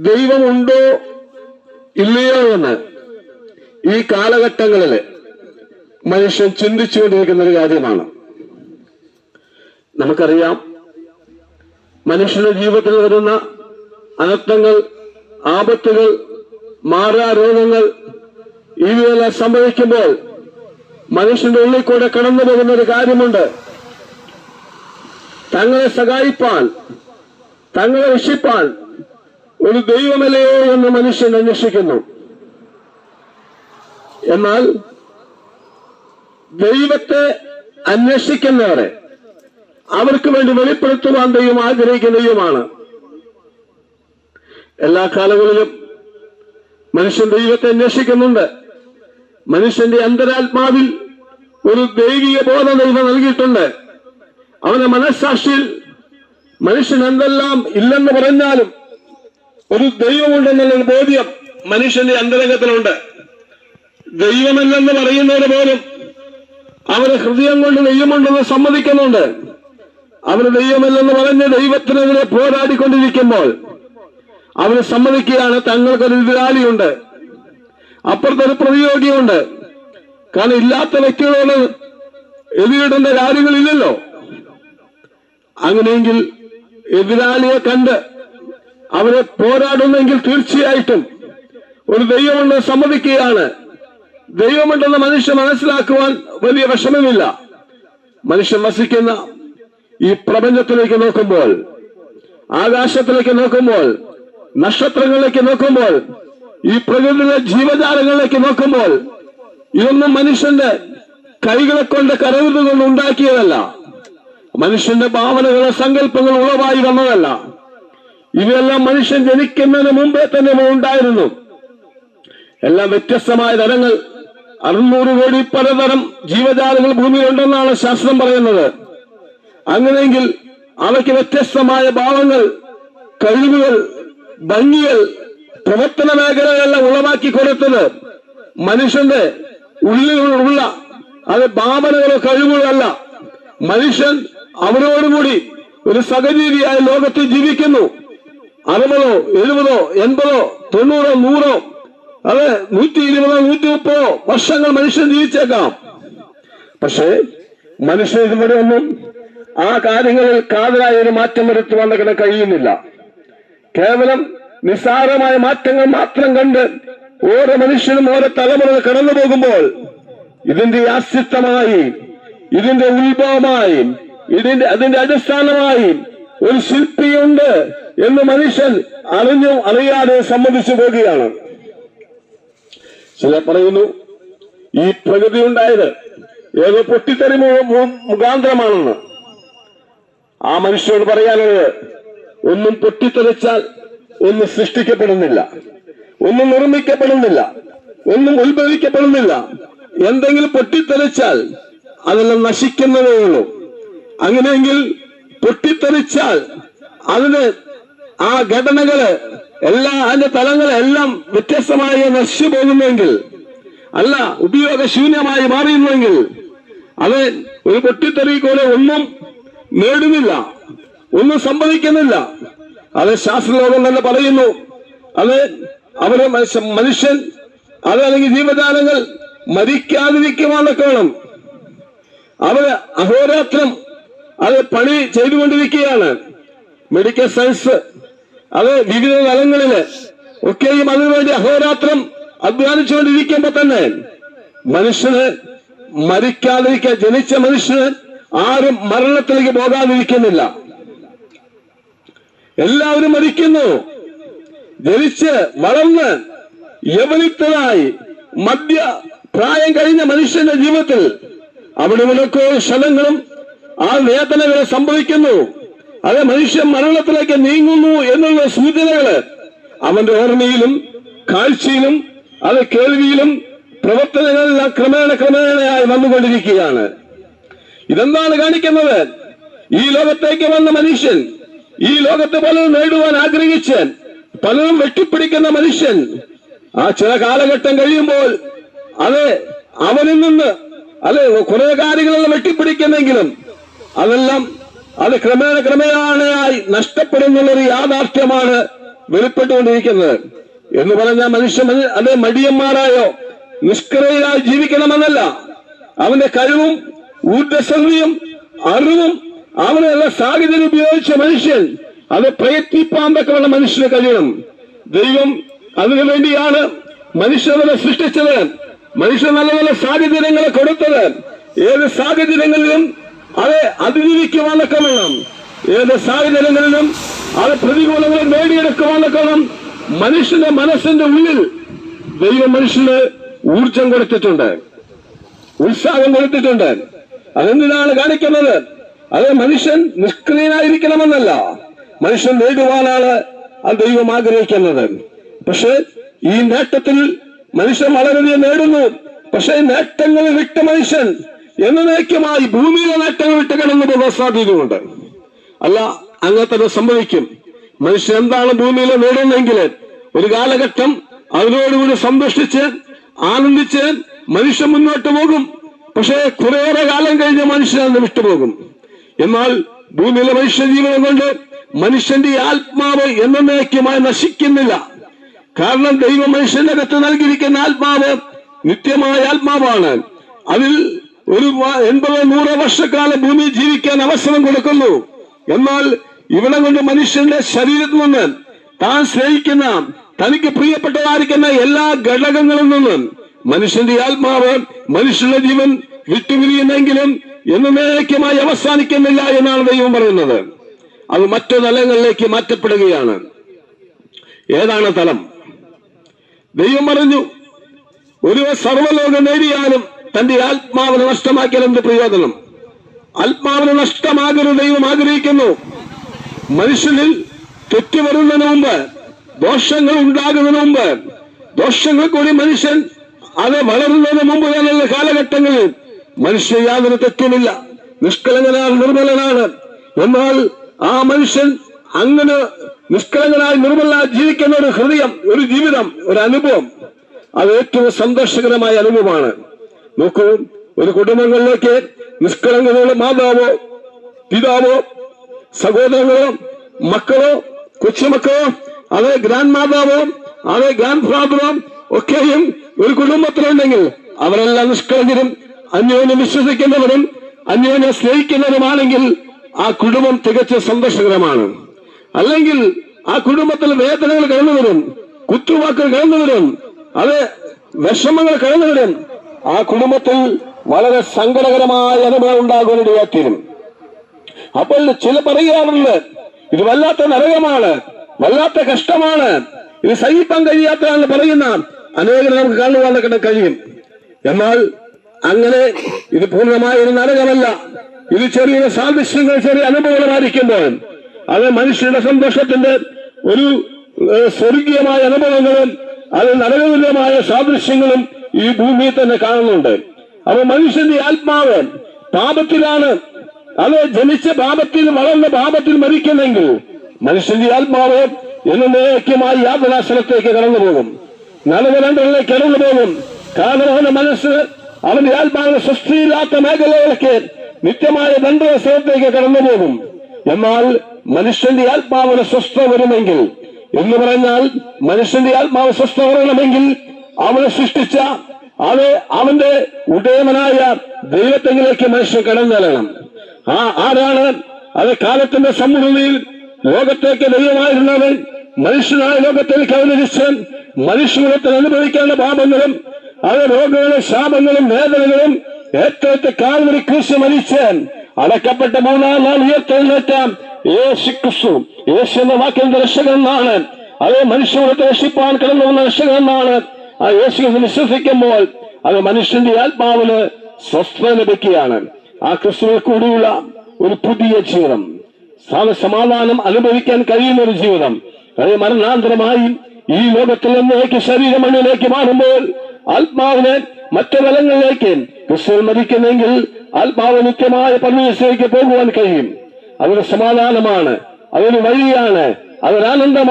ദൈവമുണ്ടോ ഇല്ലയോ എന്ന് ഈ കാലഘട്ടങ്ങളിൽ മനുഷ്യൻ ചിന്തിച്ചുകൊണ്ടിരിക്കുന്ന ഒരു കാര്യമാണ്. നമുക്കറിയാം, മനുഷ്യന്റെ ജീവിതത്തിൽ വരുന്ന അനർത്ഥങ്ങൾ, ആപത്തുകൾ, മാറാരോഗങ്ങൾ ഇവയെല്ലാം സംഭവിക്കുമ്പോൾ മനുഷ്യന്റെ ഉള്ളിൽ കൂടെ കടന്നു പോകുന്ന ഒരു കാര്യമുണ്ട്. തങ്ങളെ സഹായിപ്പാൻ, തങ്ങളെ രക്ഷിപ്പാൻ ഒരു ദൈവമല്ലയോ എന്ന് മനുഷ്യൻ അന്വേഷിക്കുന്നു. എന്നാൽ ദൈവത്തെ അന്വേഷിക്കുന്നവരെ അവർക്ക് വേണ്ടി വെളിപ്പെടുത്തുവാൻ ദൈവം ആഗ്രഹിക്കുന്ന ദൈവമാണ്. എല്ലാ കാലങ്ങളിലും മനുഷ്യൻ ദൈവത്തെ അന്വേഷിക്കുന്നുണ്ട്. മനുഷ്യന്റെ അന്തരാത്മാവിൽ ഒരു ദൈവിക ബോധം ദൈവം നൽകിയിട്ടുണ്ട്. അവന്റെ മനസ്സാക്ഷിയിൽ മനുഷ്യൻ എന്തെല്ലാം ഇല്ലെന്ന് പറഞ്ഞാലും ഒരു ദൈവമുണ്ടെന്നുള്ളൊരു ബോധ്യം മനുഷ്യന്റെ അന്തരംഗത്തിലുണ്ട്. ദൈവമില്ലെന്ന് പറയുന്നവര് പോലും അവരെ ഹൃദയം കൊണ്ട് ദൈവമുണ്ടെന്ന് സമ്മതിക്കുന്നുണ്ട്. അവര് ദൈവമില്ലെന്ന് പറഞ്ഞ് ദൈവത്തിനെതിരെ പോരാടിക്കൊണ്ടിരിക്കുമ്പോൾ അവര് സമ്മതിക്കുകയാണ് തങ്ങൾക്കൊരു എതിരാളിയുണ്ട്, അപ്പുറത്തൊരു പ്രതിയോഗിയുണ്ട്. കാരണം ഇല്ലാത്ത വ്യക്തികളോട് എതിരിടേണ്ട കാര്യങ്ങളില്ലല്ലോ. അങ്ങനെയെങ്കിൽ എതിരാളിയെ കണ്ട് അവരെ പോരാടുന്നെങ്കിൽ തീർച്ചയായിട്ടും ഒരു ദൈവമുണ്ടെന്ന് സമ്മതിക്കുകയാണ്. ദൈവമുണ്ടെന്ന് മനുഷ്യൻ മനസ്സിലാക്കുവാൻ വലിയ വിഷമമില്ല. മനുഷ്യൻ വസിക്കുന്ന ഈ പ്രപഞ്ചത്തിലേക്ക് നോക്കുമ്പോൾ, ആകാശത്തിലേക്ക് നോക്കുമ്പോൾ, നക്ഷത്രങ്ങളിലേക്ക് നോക്കുമ്പോൾ, ഈ പ്രകൃതിയിലെ ജീവജാലങ്ങളിലേക്ക് നോക്കുമ്പോൾ, ഇതൊന്നും മനുഷ്യന്റെ കൈകളെ കൊണ്ട് കരവിരുതുകൊണ്ട് ഉണ്ടാക്കിയതല്ല. മനുഷ്യന്റെ ഭാവനകളെ, സങ്കല്പങ്ങൾ ഉളവായി വന്നതല്ല. ഇവയെല്ലാം മനുഷ്യൻ ജനിക്കുന്നതിന് മുമ്പേ തന്നെ ഉണ്ടായിരുന്നു. എല്ലാം വ്യത്യസ്തമായ തരങ്ങൾ, 600 കോടി പലതരം ജീവജാലങ്ങൾ ഭൂമിയിലുണ്ടെന്നാണ് ശാസ്ത്രം പറയുന്നത്. അങ്ങനെയെങ്കിൽ അവയ്ക്ക് വ്യത്യസ്തമായ ഭാവങ്ങൾ, കഴിവുകൾ, ഭംഗികൾ, പ്രവർത്തന മേഖലകളെല്ലാം ഉളവാക്കി കൊടുത്തത് മനുഷ്യന്റെ ഉള്ളിലുള്ള അത് ഭാവനകളോ കഴിവുകളോ അല്ല. മനുഷ്യൻ അവരോടുകൂടി ഒരു സഹജീവിയായ ലോകത്തിൽ ജീവിക്കുന്നു. 60, 70, 80, 90, 100, അത് 120, 130 വർഷങ്ങൾ മനുഷ്യൻ ജീവിച്ചേക്കാം. പക്ഷേ മനുഷ്യൻ ഇതുവരെ ഒന്നും ആ കാര്യങ്ങളിൽ കാതലായ ഒരു മാറ്റം വരുത്തുവാൻ കഴിയുന്നില്ല. കേവലം നിസ്സാരമായ മാറ്റങ്ങൾ മാത്രം കണ്ട് ഓരോ മനുഷ്യനും ഓരോ തലമുറകൾ കടന്നു പോകുമ്പോൾ ഇതിന്റെ ആസ്തിത്വമായി, ഇതിന്റെ ഉത്ഭവമായി, അതിന്റെ അടിസ്ഥാനമായി ഒരു ശില്പിയുണ്ട് എന്ന് മനുഷ്യൻ അറിഞ്ഞും അറിയാതെ സമ്മതിച്ചു പോകുകയാണ്. ചിലർ പറയുന്നു ഈ പ്രകൃതി ഉണ്ടായത് ഏതോ പൊട്ടിത്തെറി മുഖാന്തരമാണെന്ന്. ആ മനുഷ്യരോട് പറയാനുള്ളത്, ഒന്നും പൊട്ടിത്തെറിച്ചാൽ ഒന്നും സൃഷ്ടിക്കപ്പെടുന്നില്ല, ഒന്നും നിർമ്മിക്കപ്പെടുന്നില്ല, ഒന്നും ഉത്ഭവിക്കപ്പെടുന്നില്ല. എന്തെങ്കിലും പൊട്ടിത്തെറിച്ചാൽ അതെല്ലാം നശിക്കുന്നതേ ഉള്ളൂ. അങ്ങനെയെങ്കിൽ പൊട്ടിത്തെറിച്ചാൽ അതിന് ആ ഘടനകള് അതിന്റെ തലങ്ങളെല്ലാം വ്യത്യസ്തമായി നശിച്ചു പോകുന്നെങ്കിൽ, അല്ല ഉപയോഗശൂന്യമായി മാറിയുന്നെങ്കിൽ, അത് ഒരു പൊട്ടിത്തെറിക്കൂടെ ഒന്നും നേടുന്നില്ല, ഒന്നും സംഭവിക്കുന്നില്ല. അത് ശാസ്ത്രലോകം തന്നെ പറയുന്നു. അത് അവരെ മനുഷ്യൻ അല്ലെങ്കിൽ ജീവജാലങ്ങൾ മരിക്കാതിരിക്കുവാനൊക്കെ വേണം. അവര് അഹോരാത്രം അത് പണി ചെയ്തുകൊണ്ടിരിക്കുകയാണ്. മെഡിക്കൽ സയൻസ് അത് വിവിധ തലങ്ങളില് ഒക്കെയും അതിനുവേണ്ടി അഹോരാത്രം അധ്വാനിച്ചുകൊണ്ടിരിക്കുമ്പോ തന്നെ മനുഷ്യന് മരിക്കാതിരിക്കാൻ, ജനിച്ച മനുഷ്യന് ആരും മരണത്തിലേക്ക് പോകാതിരിക്കുന്നില്ല. എല്ലാവരും മരിക്കുന്നു. ജനിച്ച് വളർന്ന് യവനിക്തനായി മധ്യ പ്രായം കഴിഞ്ഞ മനുഷ്യന്റെ ജീവിതത്തിൽ അവിടെ ഇവിടൊക്കെ ക്ഷണങ്ങളും ആ വേദനകളെ സംഭവിക്കുന്നു. അത് മനുഷ്യൻ മരണത്തിലേക്ക് നീങ്ങുന്നു എന്നുള്ള സൂചനകള് അവന്റെ ഓർമ്മയിലും കാഴ്ചയിലും അത് കേൾവിയിലും പ്രവർത്തനങ്ങളെല്ലാം ക്രമേണയായി വന്നുകൊണ്ടിരിക്കുകയാണ്. ഇതെന്താണ് കാണിക്കുന്നത്? ഈ ലോകത്തേക്ക് വന്ന മനുഷ്യൻ, ഈ ലോകത്ത് പലതും നേടുവാൻ ആഗ്രഹിച്ച് പലതും വെട്ടിപ്പിടിക്കുന്ന മനുഷ്യൻ ആ ചില കാലഘട്ടം കഴിയുമ്പോൾ അത് അവനിൽ നിന്ന് അത് കുറെ കാര്യങ്ങളെല്ലാം വെട്ടിപ്പിടിക്കുന്നെങ്കിലും അതെല്ലാം അത് ക്രമേണയായി നഷ്ടപ്പെടുന്നുള്ളൊരു യാഥാർത്ഥ്യമാണ് വെളിപ്പെട്ടുകൊണ്ടിരിക്കുന്നത്. എന്ന് പറഞ്ഞാൽ മനുഷ്യൻ അത് മടിയന്മാരായോ നിഷ്ക്രിയരായി ജീവിക്കണമെന്നല്ല. അവന്റെ കഴിവും ഊർജ്ജസ്വലതയും അറിവും അവനുള്ള സാഹചര്യം ഉപയോഗിച്ച മനുഷ്യൻ അത് പ്രയത്നിപ്പാൻ തക്കവണ്ണ മനുഷ്യന് കഴിയണം. ദൈവം അതിനു വേണ്ടിയാണ് മനുഷ്യനെ സൃഷ്ടിച്ചത്. മനുഷ്യൻ നല്ല നല്ല സാഹചര്യങ്ങളെ കൊടുത്തത്. ഏത് സാഹചര്യങ്ങളിലും അത് അതിജീവിക്കുവാനൊക്കെ വേണം. ഏത് സാഹചര്യങ്ങളിലും അത് പ്രതികൂലങ്ങൾ നേടിയെടുക്കുവാനൊക്കെ വേണം. മനുഷ്യന്റെ മനസ്സിന്റെ ഉള്ളിൽ ദൈവം മനുഷ്യന് ഊർജം കൊടുത്തിട്ടുണ്ട്, ഉത്സാഹം കൊടുത്തിട്ടുണ്ട്. അതെന്തിനാണ് കാണിക്കുന്നത്? അത് മനുഷ്യൻ നിഷ്ക്രിയനായിരിക്കണമെന്നല്ല, മനുഷ്യൻ നേടുവാനാണ് അത് ദൈവം ആഗ്രഹിക്കുന്നത്. പക്ഷെ ഈ നേട്ടത്തിൽ മനുഷ്യൻ വളരെയധികം നേടുന്നു. പക്ഷെ നേട്ടങ്ങൾ വിട്ട മനുഷ്യൻ എന്നേക്കുമായി ഭൂമിയിലെ നേട്ടങ്ങൾ വിട്ട് കിടന്നു പോകാൻ സാധ്യതയുണ്ട്. അല്ല, അങ്ങനെ തന്നെ സംഭവിക്കും. മനുഷ്യൻ എന്താണ് ഭൂമിയിൽ നേടുന്നെങ്കിൽ ഒരു കാലഘട്ടം അതിനോടുകൂടി സന്തോഷിച്ച് ആനന്ദിച്ച് മനുഷ്യൻ മുന്നോട്ട് പോകും. പക്ഷെ കുറേയേറെ കാലം കഴിഞ്ഞ് മനുഷ്യൻ അന്ന് വിട്ടുപോകും. എന്നാൽ ഭൂമിയിലെ മനുഷ്യ ജീവിതം കൊണ്ട് മനുഷ്യന്റെ ആത്മാവ് എന്നേക്കുമായി നശിക്കുന്നില്ല. കാരണം ദൈവം മനുഷ്യന്റെ അകത്ത് നൽകിയിരിക്കുന്ന ആത്മാവ് നിത്യമായ ആത്മാവാണ്. അതിൽ ഒരു 80-100 വർഷക്കാലം ഭൂമി ജീവിക്കാൻ അവസരം കൊടുക്കുന്നു. എന്നാൽ ഇവിടെ കൊണ്ട് മനുഷ്യന്റെ ശരീരത്തിൽ നിന്ന് താൻ സ്നേഹിക്കുന്ന തനിക്ക് പ്രിയപ്പെട്ടതായിരിക്കുന്ന എല്ലാ ഘടകങ്ങളിൽ നിന്നും മനുഷ്യന്റെ ആത്മാവ് മനുഷ്യന്റെ ജീവൻ വിട്ടുപിരിയുന്നെങ്കിലും എന്നേക്കുമായി അവസാനിക്കുന്നില്ല എന്നാണ് ദൈവം പറയുന്നത്. അത് മറ്റു തലങ്ങളിലേക്ക് മാറ്റപ്പെടുകയാണ്. ഏതാണ് തലം? ദൈവം പറഞ്ഞു, ഒരു സർവ്വലോകം നേടിയാലും തന്റെ ആത്മാവിനെ നഷ്ടമാക്കിയാൽ എന്ത് പ്രയോജനം? ആത്മാവിനെ നഷ്ടമാകരുത് ദൈവം ആഗ്രഹിക്കുന്നു. മനുഷ്യനിൽ തെറ്റ് വരുന്നതിന് മുമ്പ്, ദോഷങ്ങൾ ഉണ്ടാകുന്നതിന് മുമ്പ്, ദോഷങ്ങൾ കൂടി മനുഷ്യൻ അത് വളരുന്നതിന് മുമ്പ് എന്നുള്ള കാലഘട്ടങ്ങളിൽ മനുഷ്യൻ യാതൊരു തെറ്റുമില്ല, നിഷ്കളങ്കനാണ്, നിർമ്മലനാണ്. എന്നാൽ ആ മനുഷ്യൻ അങ്ങനെ നിഷ്കളങ്കനായി നിർമ്മലനായി ജീവിക്കുന്ന ഒരു ഹൃദയം, ഒരു ജീവിതം, ഒരു അനുഭവം, അത് ഏറ്റവും സന്തോഷകരമായ അനുഭവമാണ്. നോക്കൂ, ഒരു കുടുംബങ്ങളിലേക്ക് നിഷ്കളങ്കതയുള്ള മാതാവോ പിതാവോ സഹോദരങ്ങളോ മക്കളോ കൊച്ചുമക്കളോ അതേ ഗ്രാൻഡ് മാതാവോ അതേ ഗ്രാൻഡ് ഫാദറോ ഒക്കെയും ഒരു കുടുംബത്തിലുണ്ടെങ്കിൽ അവരെല്ലാം നിഷ്കളങ്കരും അന്യോന്യം വിശ്വസിക്കുന്നവരും അന്യോന്യം സ്നേഹിക്കുന്നവരുമാണെങ്കിൽ ആ കുടുംബം തികച്ചും സന്തോഷകരമാണ്. അല്ലെങ്കിൽ ആ കുടുംബത്തിൽ വേദനകൾ കടന്നുവരും, കുത്തുവാക്കുകൾ കടന്നുവരും, അത് വിഷമങ്ങൾ കടന്നുവരും. ആ കുടുംബത്തിൽ വളരെ സങ്കടകരമായ അനുഭവം ഉണ്ടാകുവാനിടയായിത്തീരും. അപ്പോൾ ചില പറയാറുണ്ട്, ഇത് വല്ലാത്ത നരകമാണ്, വല്ലാത്ത കഷ്ടമാണ്, ഇത് സഹിപ്പാൻ കഴിയാത്തതാണെന്ന് പറയുന്ന അനേകം നമുക്ക് കാണുവാനൊക്കെ കഴിയും. എന്നാൽ അങ്ങനെ ഇത് പൂർണ്ണമായ ഒരു നരകമല്ല. ഇത് ചെറിയ സാദൃശ്യങ്ങൾ, ചെറിയ അനുഭവങ്ങളായിരിക്കുമ്പോൾ അത് മനുഷ്യരുടെ സന്തോഷത്തിന്റെ ഒരു സ്വർഗീയമായ അനുഭവങ്ങളും അത് നരകതുല്യമായ സാദൃശ്യങ്ങളും ഈ ഭൂമിയിൽ തന്നെ കാണുന്നുണ്ട്. അപ്പൊ മനുഷ്യന്റെ ആത്മാവ് പാപത്തിലാണ്, അത് ജനിച്ച പാപത്തിൽ വളർന്ന പാപത്തിൽ മരിക്കുന്നെങ്കിൽ മനുഷ്യന്റെ ആത്മാവ് എന്നേക്കുമായി യാതനാശനത്തേക്ക് കടന്നു പോകും, നരകരണ്ടിലേക്ക് കടന്നു പോകും. കാരണം അവന്റെ മനസ്സ് അവന്റെ ആത്മാവിന് സ്വസ്ഥയില്ലാത്ത മേഖലയിലേക്ക് നിത്യമായ ദണ്ഡസ്ഥലത്തേക്ക് കടന്നു പോകും. എന്നാൽ മനുഷ്യന്റെ ആത്മാവിന് സ്വസ്ഥ വരുമെങ്കിൽ, എന്ന് പറഞ്ഞാൽ മനുഷ്യന്റെ ആത്മാവ് സ്വസ്ഥ വരണമെങ്കിൽ അവനെ സൃഷ്ടിച്ച അത് അവന്റെ ഉടയവനായ ദൈവത്തെങ്കിലേക്ക് മനുഷ്യൻ കടന്നേറണം. ആരാണ് അത്? കാലത്തിന്റെ സമൃദ്ധിയിൽ ലോകത്തേക്ക് ദൈവമായിരുന്നവൻ മനുഷ്യനായ ലോകത്തേക്ക് അവതരിച്ച് മനുഷ്യകുലത്തിൽ അനുഭവിക്കേണ്ട പാപങ്ങളും അത് രോഗങ്ങളും ശാപങ്ങളും വേദനകളും ഏറ്റവും കാൽവരി ക്രിസ്തു മരിച്ച് അടക്കപ്പെട്ട 3-ാം നാൾ ഉയർത്തെഴുന്നേറ്റ യേശു ക്രിസ്തു, യേശു എന്ന വാക്കിന്റെ രക്ഷകൻ എന്നാണ്. അത് മനുഷ്യകുലത്തെ രക്ഷിപ്പാൻ കിടന്നു വന്ന രക്ഷകൻ എന്നാണ്. ആ യേശുവിനെ വിശ്വസിക്കുമ്പോൾ അത് മനുഷ്യന്റെ ആത്മാവിന് സ്വസ്ഥത ലഭിക്കുകയാണ്. ആ ക്രിസ്തുവിൽ കൂടിയുള്ള ഒരു പുതിയ ജീവിതം, സമാധാനം അനുഭവിക്കാൻ കഴിയുന്ന ഒരു ജീവിതം, അത് മരണാന്തരമായി ഈ ലോകത്തിൽ നിന്നേക്ക് ശരീരമണ്ണിലേക്ക് മാറുമ്പോൾ ആത്മാവിനെ മറ്റു തലങ്ങളിലേക്ക് ക്രിസ്തുവിൽ മരിക്കുന്നെങ്കിൽ ആത്മാവ് നിത്യമായ പരമേശ്വരയ്ക്ക് പോകുവാൻ കഴിയും. അതൊരു സമാധാനമാണ്, അതൊരു വഴിയാണ്, അതൊരാനന്ദമാണ്.